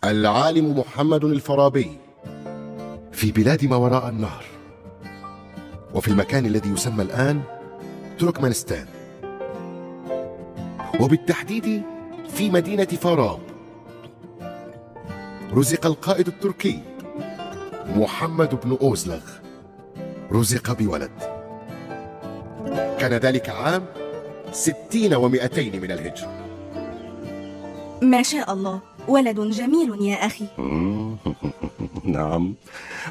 العالم محمد الفارابي في بلاد ما وراء النهر، وفي المكان الذي يسمى الآن تركمانستان، وبالتحديد في مدينة فاراب. رزق القائد التركي محمد بن أوزلغ، رزق بولد. كان ذلك عام 60 و200 من الهجرة. ما شاء الله، ولد جميل يا أخي. نعم،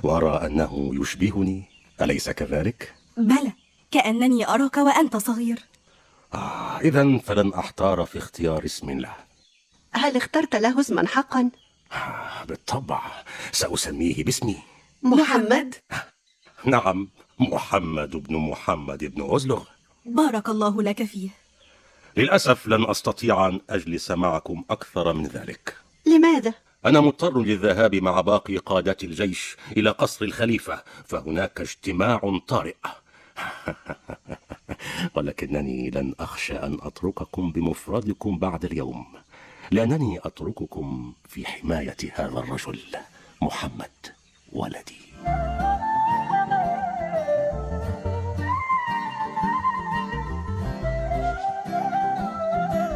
وأرى أنه يشبهني، أليس كذلك؟ بلى، كأنني أراك وأنت صغير. إذن فلن أحتار في اختيار اسم له. هل اخترت له اسما حقا؟ بالطبع، سأسميه باسمي. محمد؟ نعم، محمد بن محمد بن أوزلغ. بارك الله لك فيه. للأسف لن أستطيع أن أجلس معكم أكثر من ذلك. لماذا؟ أنا مضطر للذهاب مع باقي قادة الجيش إلى قصر الخليفة، فهناك اجتماع طارئ. ولكنني لن أخشى أن أترككم بمفردكم بعد اليوم، لأنني أترككم في حماية هذا الرجل محمد ولدي.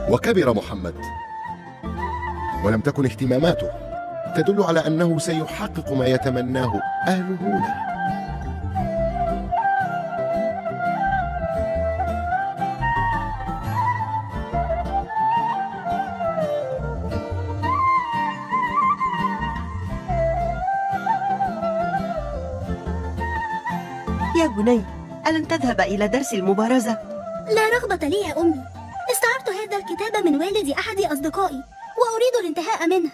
وكبر محمد، ولم تكن اهتماماته تدل على أنه سيحقق ما يتمناه أهله له. يا بني، ألن تذهب إلى درس المبارزة؟ لا رغبة لي يا أمي. استعرت هذا الكتاب من والد أحد أصدقائي وأريد الانتهاء منه.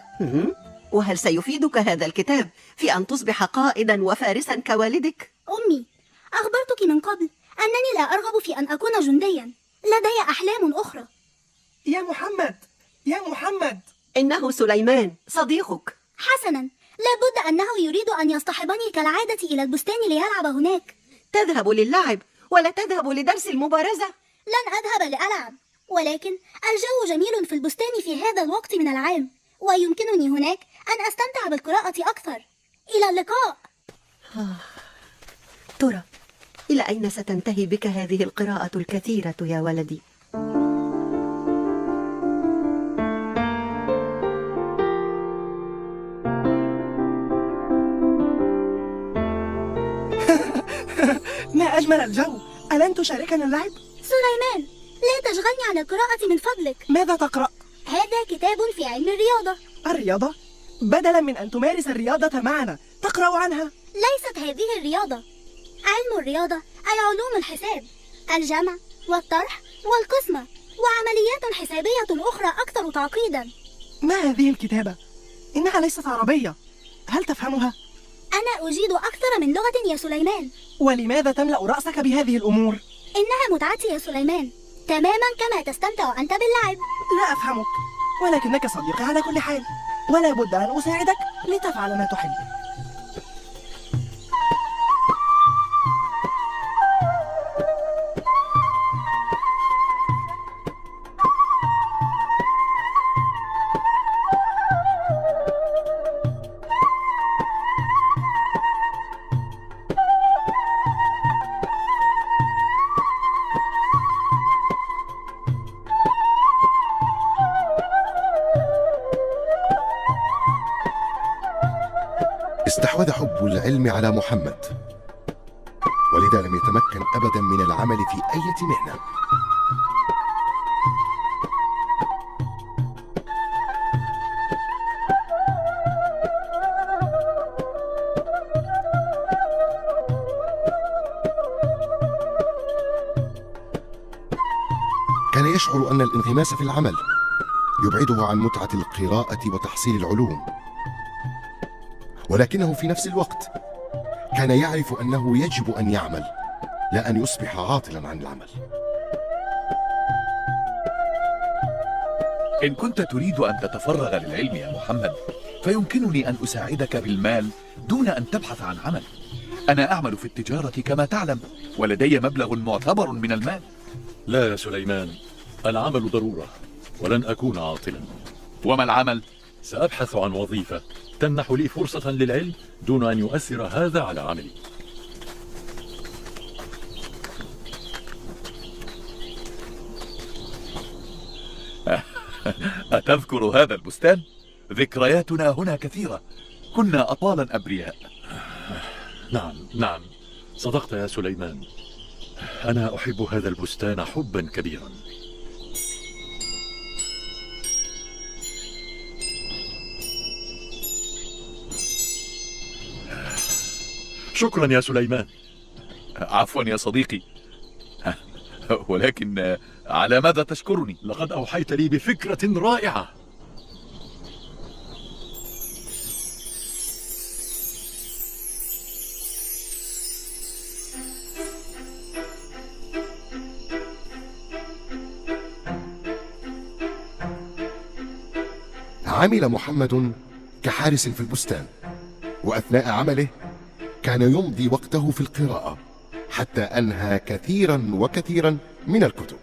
وهل سيفيدك هذا الكتاب في أن تصبح قائدا وفارسا كوالدك؟ أمي، أخبرتك من قبل أنني لا أرغب في أن أكون جنديا، لدي أحلام أخرى. يا محمد، يا محمد، إنه سليمان صديقك. حسنا، لابد أنه يريد أن يصطحبني كالعادة إلى البستان ليلعب هناك. تذهب للعب ولا تذهب لدرس المبارزة؟ لن أذهب لألعب، ولكن الجو جميل في البستان في هذا الوقت من العام، ويمكنني هناك أن أستمتع بالقراءة أكثر. إلى اللقاء. ترى إلى أين ستنتهي بك هذه القراءة الكثيرة يا ولدي؟ ما أجمل الجو. ألن تشاركنا اللعب؟ سليمان، لا تشغلني عن القراءة من فضلك. ماذا تقرأ؟ هذا كتاب في علم الرياضة. الرياضة؟ بدلا من أن تمارس الرياضة معنا تقرأ عنها. ليست هذه الرياضة. علم الرياضة أي علوم الحساب، الجمع والطرح والقسمة، وعمليات حسابية أخرى أكثر تعقيدا. ما هذه الكتابة؟ إنها ليست عربية، هل تفهمها؟ أنا أجيد أكثر من لغة يا سليمان. ولماذا تملأ رأسك بهذه الأمور؟ إنها متعتي يا سليمان، تماما كما تستمتع أنت باللعب. لا أفهمك، ولكنك صديقي على كل حال، ولا بد أن أساعدك لتفعل ما تحب. استحوذ حب العلم على محمد، ولذا لم يتمكن أبدا من العمل في أي مهنة. كان يشعر أن الانغماس في العمل يبعده عن متعة القراءة وتحصيل العلوم، ولكنه في نفس الوقت كان يعرف أنه يجب أن يعمل، لا أن يصبح عاطلا عن العمل. إن كنت تريد أن تتفرغ للعلم يا محمد، فيمكنني أن أساعدك بالمال دون أن تبحث عن عمل. أنا أعمل في التجارة كما تعلم، ولدي مبلغ معتبر من المال. لا يا سليمان، العمل ضرورة ولن أكون عاطلا. وما العمل؟ سأبحث عن وظيفة تمنح لي فرصة للعلم دون أن يؤثر هذا على عملي. أتذكر هذا البستان؟ ذكرياتنا هنا كثيرة، كنا أطفالا أبرياء. نعم، صدقت يا سليمان، أنا أحب هذا البستان حبا كبيرا. شكرا يا سليمان. عفوا يا صديقي، ولكن على ماذا تشكرني؟ لقد أوحيت لي بفكرة رائعة. عمل محمد كحارس في البستان، وأثناء عمله كان يمضي وقته في القراءة حتى أنهى كثيرا وكثيرا من الكتب.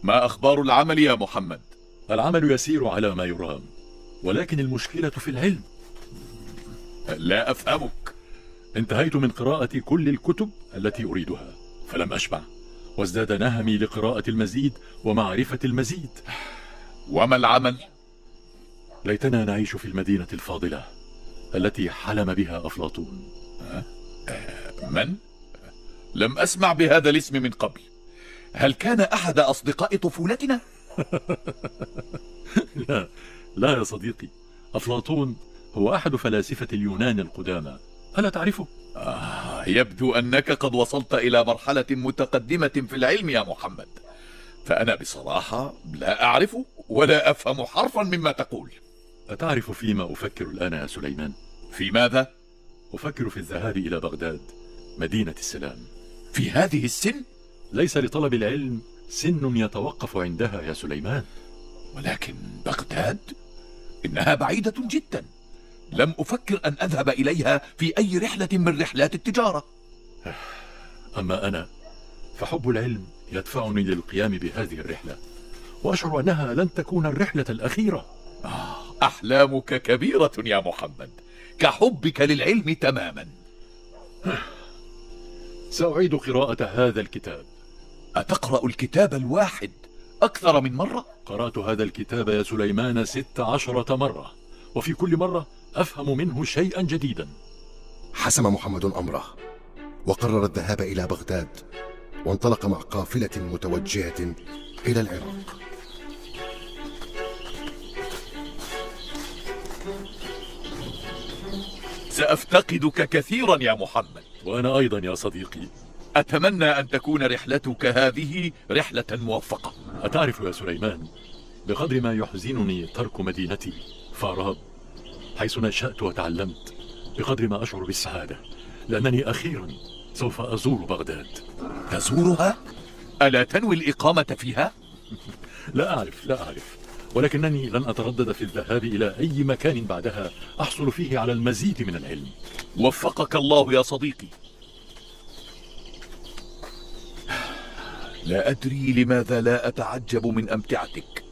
ما أخبار العمل يا محمد؟ العمل يسير على ما يرام، ولكن المشكلة في العلم. لا أفهمك. انتهيت من قراءة كل الكتب التي أريدها فلم أشبع، وازداد نهمي لقراءة المزيد ومعرفة المزيد. وما العمل؟ ليتنا نعيش في المدينة الفاضلة التي حلم بها أفلاطون. من؟ لم أسمع بهذا الاسم من قبل. هل كان أحد أصدقاء طفولتنا؟ لا يا صديقي، أفلاطون هو أحد فلاسفة اليونان القدامى، ألا تعرفه؟ يبدو أنك قد وصلت إلى مرحلة متقدمة في العلم يا محمد، فأنا بصراحة لا أعرف ولا أفهم حرفا مما تقول. أتعرف فيما أفكر الآن يا سليمان؟ في ماذا؟ أفكر في الذهاب إلى بغداد، مدينة السلام. في هذه السن؟ ليس لطلب العلم سن يتوقف عندها يا سليمان. ولكن بغداد إنها بعيدة جدا، لم أفكر أن أذهب إليها في أي رحلة من رحلات التجارة. أما أنا فحب العلم يدفعني للقيام بهذه الرحلة، وأشعر أنها لن تكون الرحلة الأخيرة. أحلامك كبيرة يا محمد، كحبك للعلم تماما. سأعيد قراءة هذا الكتاب. أتقرأ الكتاب الواحد أكثر من مرة؟ قرأت هذا الكتاب يا سليمان 16 مرة، وفي كل مرة أفهم منه شيئا جديدا. حسم محمد أمره وقرر الذهاب إلى بغداد، وانطلق مع قافلة متوجهة إلى العراق. سأفتقدك كثيرا يا محمد. وأنا أيضا يا صديقي. أتمنى أن تكون رحلتك هذه رحلة موفقة. أتعرف يا سليمان، بقدر ما يحزنني ترك مدينتي فاراب حيث نشأت وتعلمت، بقدر ما أشعر بالسعادة، لأنني أخيرا سوف أزور بغداد. تزورها؟ ألا تنوي الإقامة فيها؟ لا أعرف، ولكنني لن أتردد في الذهاب إلى أي مكان بعدها أحصل فيه على المزيد من العلم. وفقك الله يا صديقي. لا أدري لماذا لا أتعجب من أمتعتك.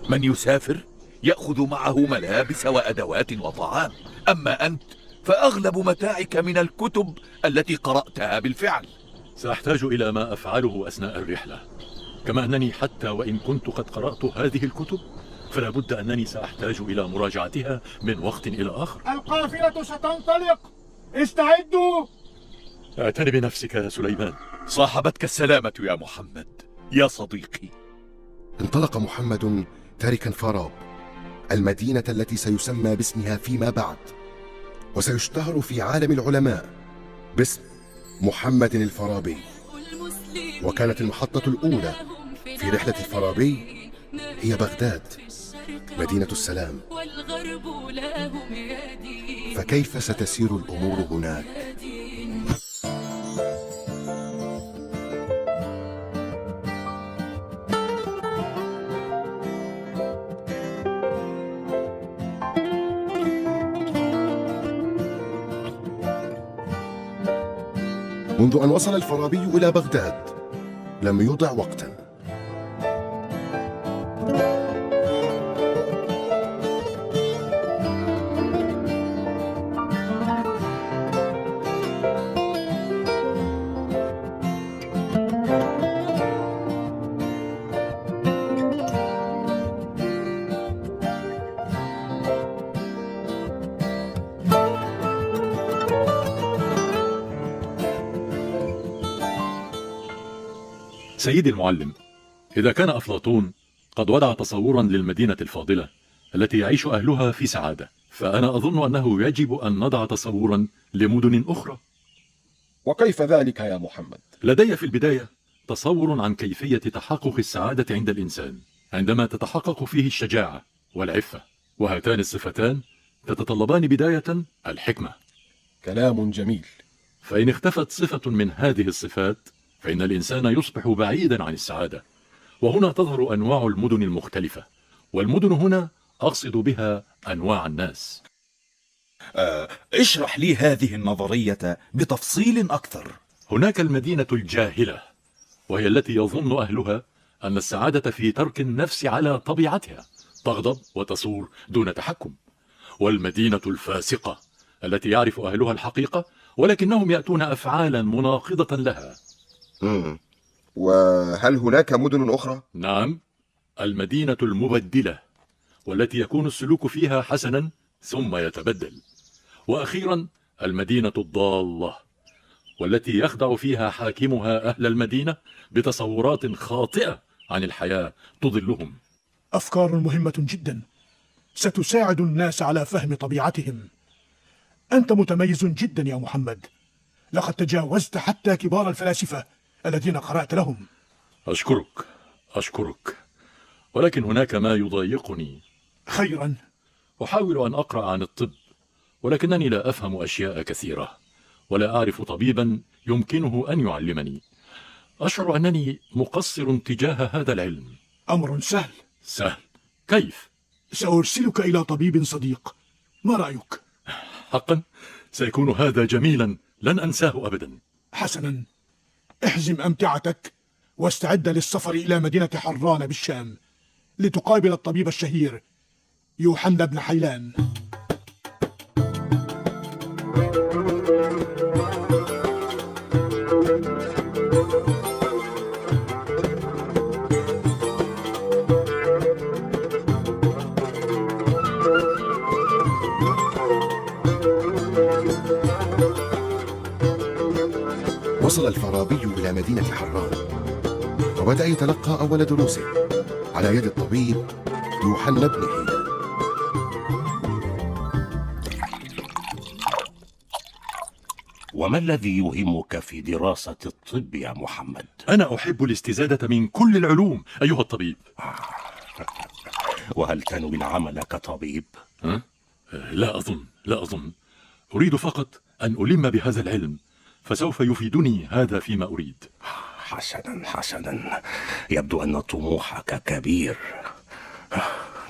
من يسافر يأخذ معه ملابس وأدوات وطعام، أما أنت فأغلب متاعك من الكتب التي قرأتها بالفعل. سأحتاج إلى ما أفعله أثناء الرحلة، كما أنني حتى وإن كنت قد قرأت هذه الكتب فلا بد أنني سأحتاج إلى مراجعتها من وقت إلى آخر. القافلة ستنطلق، استعدوا. اعتني بنفسك يا سليمان. صاحبتك السلامة يا محمد يا صديقي. انطلق محمد تاركا فاراب، المدينة التي سيسمى باسمها فيما بعد، وسيشتهر في عالم العلماء باسم محمد الفارابي. وكانت المحطة الأولى في رحلة الفارابي هي بغداد، مدينة السلام. فكيف ستسير الأمور هناك؟ منذ أن وصل الفارابي إلى بغداد لم يضع وقتا، سيدي المعلم، إذا كان أفلاطون قد وضع تصورا للمدينة الفاضلة التي يعيش أهلها في سعادة، فأنا أظن أنه يجب أن نضع تصورا لمدن أخرى. وكيف ذلك يا محمد؟ لدي في البداية تصور عن كيفية تحقق السعادة عند الإنسان عندما تتحقق فيه الشجاعة والعفة، وهاتان الصفتان تتطلبان بداية الحكمة. كلام جميل. فإن اختفت صفة من هذه الصفات فإن الإنسان يصبح بعيدا عن السعادة، وهنا تظهر أنواع المدن المختلفة، والمدن هنا أقصد بها أنواع الناس. اشرح لي هذه النظرية بتفصيل أكثر. هناك المدينة الجاهلة، وهي التي يظن أهلها أن السعادة في ترك النفس على طبيعتها، تغضب وتصور دون تحكم. والمدينة الفاسقة التي يعرف أهلها الحقيقة ولكنهم يأتون أفعالا مناقضة لها. وهل هناك مدن أخرى؟ نعم، المدينة المبدلة، والتي يكون السلوك فيها حسنا ثم يتبدل. وأخيرا المدينة الضالة، والتي يخدع فيها حاكمها أهل المدينة بتصورات خاطئة عن الحياة تضلهم. أفكار مهمة جدا ستساعد الناس على فهم طبيعتهم. أنت متميز جدا يا محمد، لقد تجاوزت حتى كبار الفلاسفة الذين قرأت لهم. أشكرك، ولكن هناك ما يضايقني. خيرا. أحاول أن أقرأ عن الطب، ولكنني لا أفهم أشياء كثيرة، ولا أعرف طبيبا يمكنه أن يعلمني. أشعر أنني مقصر تجاه هذا العلم. أمر سهل. سهل؟ كيف؟ سأرسلك إلى طبيب صديق، ما رأيك؟ حقا؟ سيكون هذا جميلا، لن أنساه أبدا. حسنا، احزم أمتعتك واستعد للسفر إلى مدينة حران بالشام لتقابل الطبيب الشهير يوحنا بن حيلان. وصل الفارابي إلى مدينة حران، وبدأ يتلقى أول دروسه على يد الطبيب يوحنا بن حيلان. وما الذي يهمك في دراسة الطب يا محمد؟ أنا أحب الاستزادة من كل العلوم أيها الطبيب. وهل تنوي العمل كطبيب؟ لا أظن. أريد فقط أن ألم بهذا العلم، فسوف يفيدني هذا فيما أريد. حسنا، يبدو أن طموحك كبير.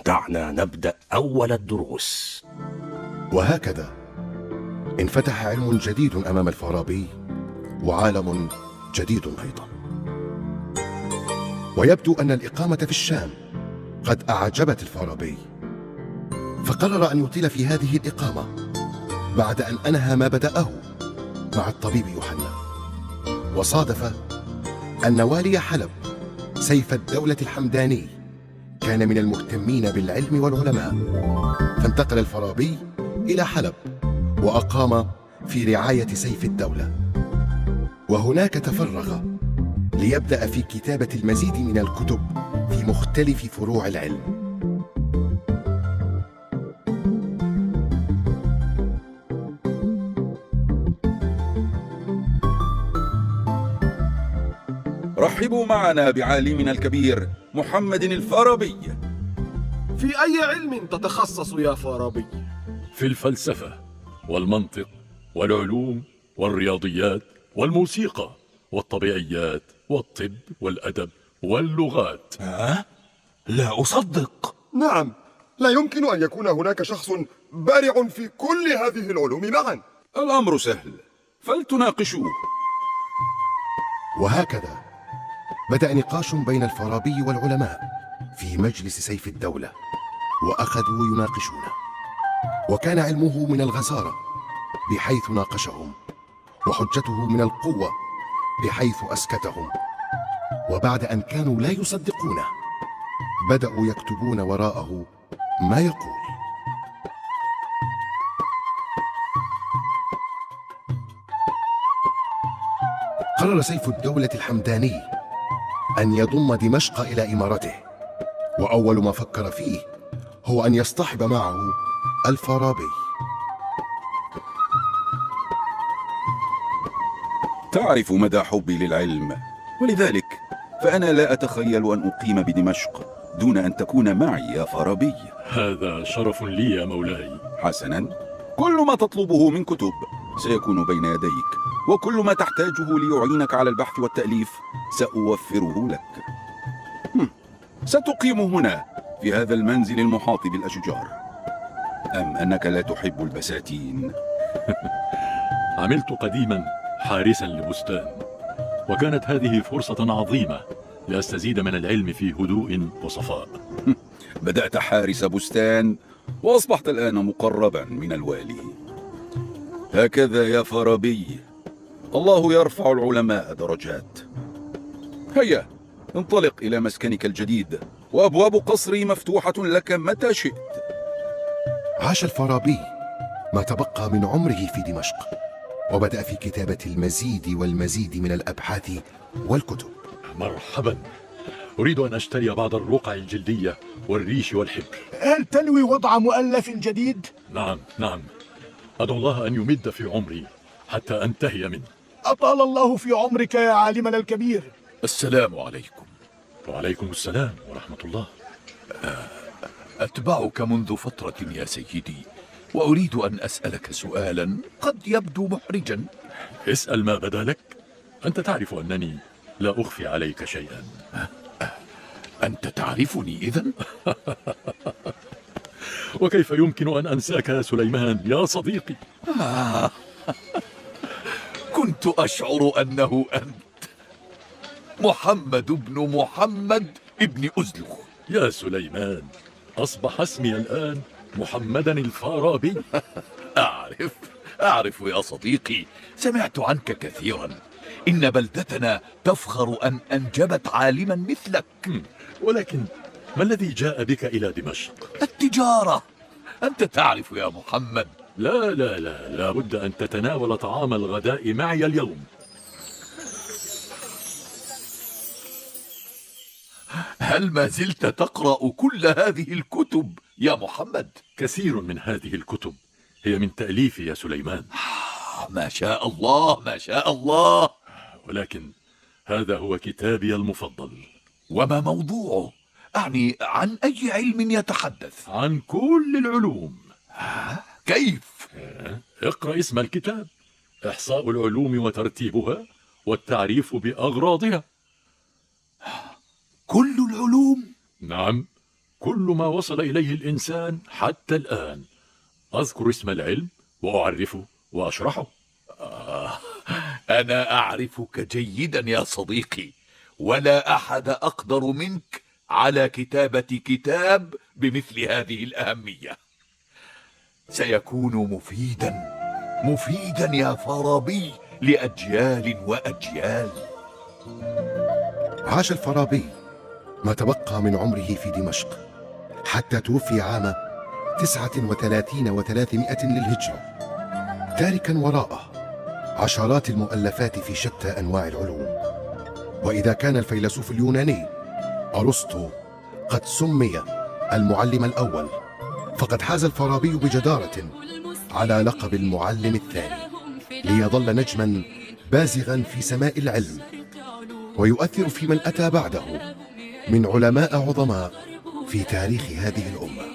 دعنا نبدأ أول الدروس. وهكذا انفتح علم جديد أمام الفارابي، وعالم جديد أيضا. ويبدو أن الإقامة في الشام قد أعجبت الفارابي، فقرر أن يطيل في هذه الإقامة بعد أن أنهى ما بدأه مع الطبيب يوحنا. وصادف أن والي حلب سيف الدولة الحمداني كان من المهتمين بالعلم والعلماء، فانتقل الفارابي إلى حلب وأقام في رعاية سيف الدولة، وهناك تفرغ ليبدأ في كتابة المزيد من الكتب في مختلف فروع العلم. رحبوا معنا بعالمنا الكبير محمد الفارابي. في أي علم تتخصص يا فارابي؟ في الفلسفة والمنطق والعلوم والرياضيات والموسيقى والطبيعيات والطب والأدب واللغات. لا أصدق. نعم، لا يمكن أن يكون هناك شخص بارع في كل هذه العلوم معا. الأمر سهل، فلتناقشوه. وهكذا بدأ نقاش بين الفارابي والعلماء في مجلس سيف الدولة، وأخذوا يناقشونه، وكان علمه من الغزارة بحيث ناقشهم، وحجته من القوة بحيث أسكتهم. وبعد أن كانوا لا يصدقونه بدأوا يكتبون وراءه ما يقول. قرر سيف الدولة الحمداني أن يضم دمشق إلى إمارته، وأول ما فكر فيه هو أن يصطحب معه الفارابي. تعرف مدى حبي للعلم، ولذلك فأنا لا أتخيل أن أقيم بدمشق دون أن تكون معي يا فارابي. هذا شرف لي يا مولاي. حسنا، كل ما تطلبه من كتب سيكون بين يديك، وكل ما تحتاجه ليعينك على البحث والتأليف سأوفره لك. ستقيم هنا في هذا المنزل المحاط بالأشجار، أم أنك لا تحب البساتين؟ عملت قديما حارسا لبستان، وكانت هذه فرصة عظيمة لأستزيد من العلم في هدوء وصفاء. بدأت حارس بستان وأصبحت الآن مقربا من الوالي. هكذا يا فارابي، الله يرفع العلماء درجات. هيا انطلق إلى مسكنك الجديد، وأبواب قصري مفتوحة لك متى شئت. عاش الفارابي ما تبقى من عمره في دمشق، وبدأ في كتابة المزيد والمزيد من الأبحاث والكتب. مرحبا، أريد أن أشتري بعض الرقع الجلدية والريش والحبر. هل تنوي وضع مؤلف جديد؟ نعم، أدعو الله أن يمد في عمري حتى أنتهي منه. أطال الله في عمرك يا عالمنا الكبير. السلام عليكم. وعليكم السلام ورحمة الله. أتبعك منذ فترة يا سيدي، وأريد أن أسألك سؤالا قد يبدو محرجا. اسأل ما بدا لك، أنت تعرف أنني لا أخفي عليك شيئا. أنت تعرفني إذن؟ وكيف يمكن أن أنساك يا سليمان يا صديقي؟ كنت أشعر أنه أنت، محمد بن محمد ابن أزلخ. يا سليمان، أصبح اسمي الآن محمدا الفارابي. أعرف يا صديقي، سمعت عنك كثيرا. إن بلدتنا تفخر أن أنجبت عالما مثلك. ولكن ما الذي جاء بك إلى دمشق؟ التجارة، أنت تعرف يا محمد. لا بد أن تتناول طعام الغداء معي اليوم. هل ما زلت تقرأ كل هذه الكتب يا محمد؟ كثير من هذه الكتب هي من تأليفي يا سليمان. ما شاء الله ما شاء الله. ولكن هذا هو كتابي المفضل. وما موضوعه؟ أعني عن أي علم يتحدث؟ عن كل العلوم. كيف؟ اقرأ اسم الكتاب: إحصاء العلوم وترتيبها والتعريف بأغراضها. كل العلوم؟ نعم، كل ما وصل إليه الإنسان حتى الآن. أذكر اسم العلم وأعرفه وأشرحه. أنا أعرفك جيدا يا صديقي، ولا أحد أقدر منك على كتابة كتاب بمثل هذه الأهمية. سيكون مفيدا يا فارابي لأجيال وأجيال. عاش الفارابي ما تبقى من عمره في دمشق حتى توفي عام 39 و300 للهجرة، تاركا وراءه عشرات المؤلفات في شتى أنواع العلوم. وإذا كان الفيلسوف اليوناني أرسطو قد سمي المعلم الأول، فقد حاز الفارابي بجدارة على لقب المعلم الثاني، ليظل نجما بازغا في سماء العلم، ويؤثر في من أتى بعده من علماء عظماء في تاريخ هذه الأمة.